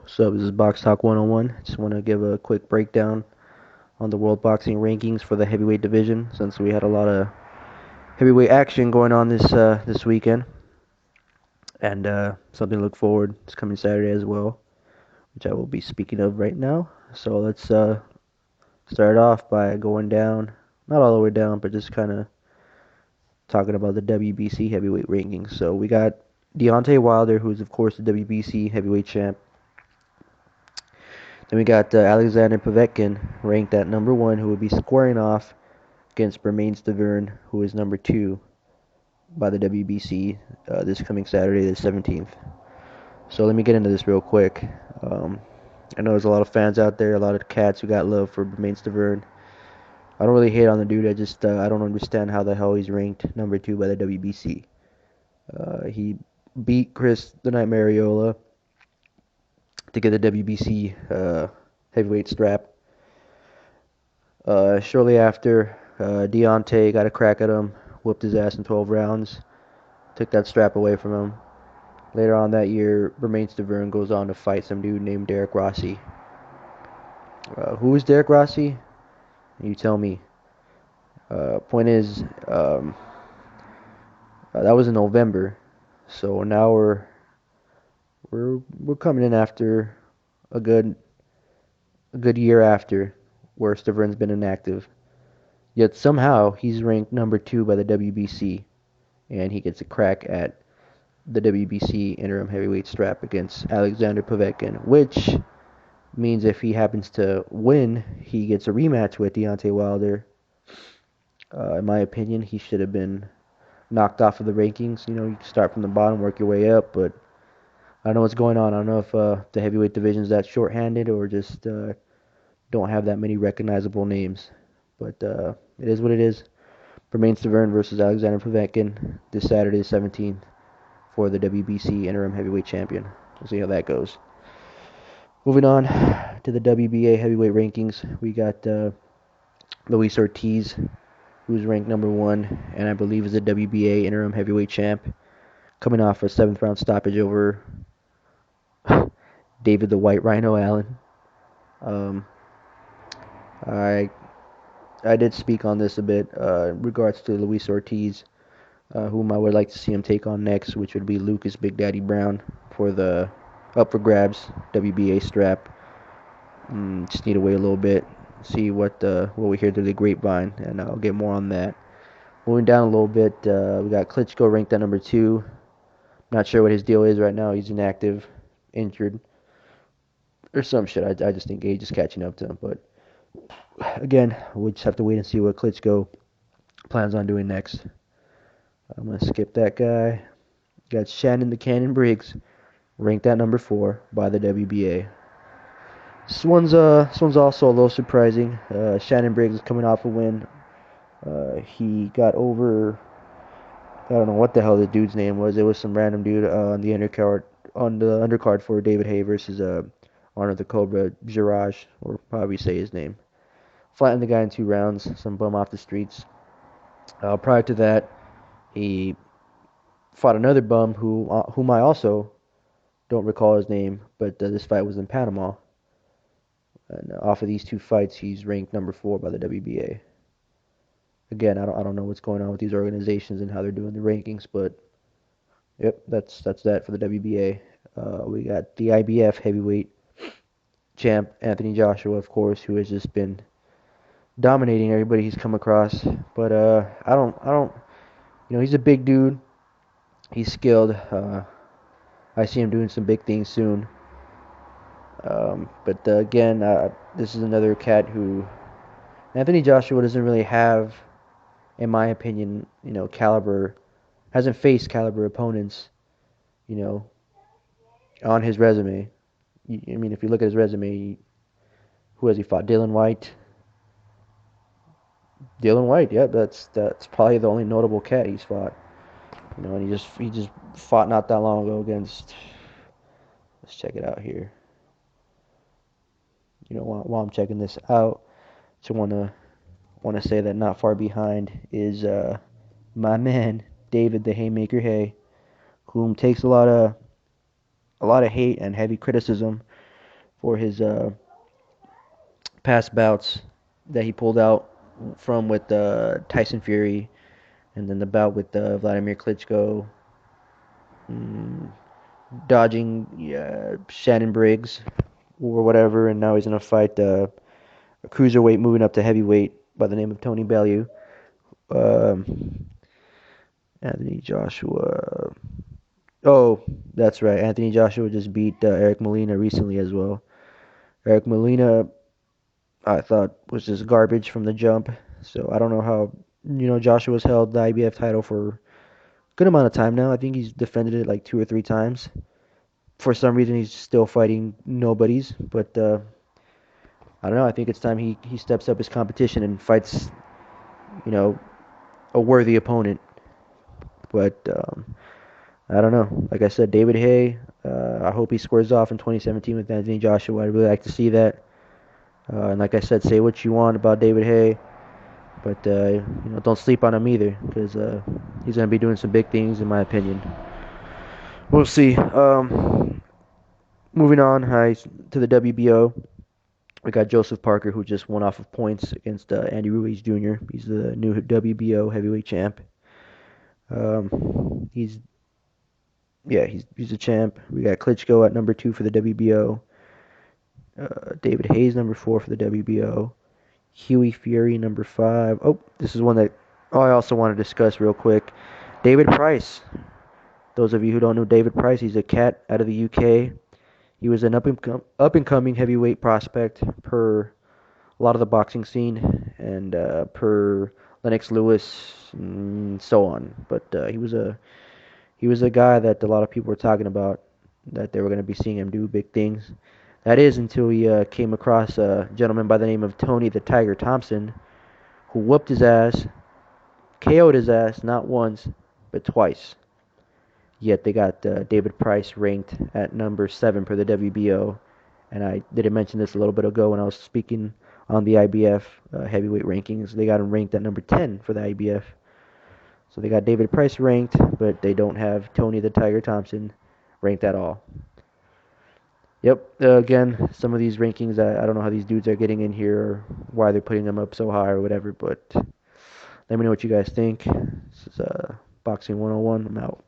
So this is Box Talk 101. Just want to give a quick breakdown on the World Boxing rankings for the heavyweight division, since we had a lot of heavyweight action going on this weekend, and something to look forward. It's coming Saturday as well, which I will be speaking of right now. So let's start off by going down, not all the way down, but just kind of talking about the WBC heavyweight rankings. So we got Deontay Wilder, who's of course the WBC heavyweight champ. Then we got Alexander Povetkin ranked at number one, who would be squaring off against Bermane Stiverne, who is number two by the WBC this coming Saturday, the 17th. So let me get into this real quick. I know there's a lot of fans out there, a lot of cats who got love for Bermane Stiverne. I don't really hate on the dude. I don't understand how the hell he's ranked number two by the WBC. He beat Chris the Nightmare Arreola to get the WBC heavyweight strap. Shortly after, Deontay got a crack at him, whooped his ass in 12 rounds, took that strap away from him. Later on that year, Bermane Stiverne goes on to fight some dude named Derek Rossi. Who is Derek Rossi? You tell me. Point is, that was in November, so now we're coming in after a good year after where Stiverne's been inactive. Yet somehow he's ranked number two by the WBC, and he gets a crack at the WBC interim heavyweight strap against Alexander Povetkin, which means if he happens to win, he gets a rematch with Deontay Wilder. In my opinion, he should have been knocked off of the rankings. You know, you start from the bottom, work your way up, but I don't know what's going on. I don't know if the heavyweight division is that short-handed or just don't have that many recognizable names. But it is what it is. Bermane Stiverne versus Alexander Povetkin this Saturday, the 17th, for the WBC interim heavyweight champion. We'll see how that goes. Moving on to the WBA heavyweight rankings, we got Luis Ortiz, who's ranked number one, and I believe is the WBA interim heavyweight champ, coming off a seventh round stoppage over David the White Rhino Allen. Um, I I did speak on this a bit in regards to Luis Ortiz, whom I would like to see him take on next, which would be Lucas Big Daddy Brown for the up for grabs WBA strap. Just need to wait a little bit, see what we hear through the grapevine, and I'll get more on that. Moving down a little bit, we got Klitschko ranked at number two. Not sure what his deal is right now. He's inactive, injured, or some shit. I just think age is catching up to him. But again, we just have to wait and see what Klitschko plans on doing next. I'm gonna skip that guy. Got Shannon the Cannon Briggs ranked at number four by the WBA. This one's also a little surprising. Shannon Briggs is coming off a win. He got over. I don't know what the hell the dude's name was. It was some random dude on the undercard for David Haye versus Arnold the Cobra Jiraj, or however you say his name. Flattened the guy in 2 rounds. Some bum off the streets. Prior to that, he fought another bum whom I also don't recall his name, but this fight was in Panama. And off of these two fights, he's ranked number four by the WBA. Again, I don't know what's going on with these organizations and how they're doing the rankings, but yep, that's that for the WBA. We got the IBF heavyweight champ Anthony Joshua, of course, who has just been dominating everybody he's come across. But I don't, he's a big dude. He's skilled. I see him doing some big things soon. But again, this is another cat who Anthony Joshua doesn't really have, in my opinion, hasn't faced caliber opponents, you know, on his resume. I mean, if you look at his resume, who has he fought? Dylan White. Dylan White, yeah, that's probably the only notable cat he's fought. And he just fought not that long ago against. Let's check it out here. While I'm checking this out, just wanna say that not far behind is my man David the Haymaker Haye, whom takes a lot of hate and heavy criticism for his past bouts that he pulled out from with Tyson Fury, and then the bout with Vladimir Klitschko, mm, dodging Shannon Briggs or whatever, and now he's gonna fight a cruiserweight moving up to heavyweight by the name of Tony Bellew. Um, Anthony Joshua. Oh, that's right. Anthony Joshua just beat Eric Molina recently as well. Eric Molina, I thought, was just garbage from the jump. So I don't know how, Joshua's held the IBF title for a good amount of time now. I think he's defended it like 2 or 3 times. For some reason, he's still fighting nobodies. But I don't know. I think it's time he steps up his competition and fights, you know, a worthy opponent. But I don't know. Like I said, David Haye. I hope he squares off in 2017 with Anthony Joshua. I'd really like to see that. And like I said, say what you want about David Haye, but don't sleep on him either, because he's gonna be doing some big things, in my opinion. We'll see. Moving on, to the WBO. We got Joseph Parker, who just won off of points against Andy Ruiz Jr. He's the new WBO heavyweight champ. He's Yeah, he's a champ. We got Klitschko at number 2 for the WBO. David Hayes number 4 for the WBO. Hughie Fury number 5. Oh, this is one that I also want to discuss real quick. David Price. Those of you who don't know David Price, he's a cat out of the UK. He was an up and coming heavyweight prospect per a lot of the boxing scene and per Lennox Lewis and so on. But he was a guy that a lot of people were talking about, that they were going to be seeing him do big things. That is until he came across a gentleman by the name of Tony the Tiger Thompson, who whooped his ass, KO'd his ass not once, but twice. Yet they got David Price ranked at number 7 for the WBO. And I did mention this a little bit ago when I was speaking on the IBF heavyweight rankings. They got him ranked at number 10 for the IBF. So they got David Price ranked, but they don't have Tony the Tiger Thompson ranked at all. Yep. Again, some of these rankings, I don't know how these dudes are getting in here or why they're putting them up so high or whatever, but let me know what you guys think. This is Boxing 101. I'm out.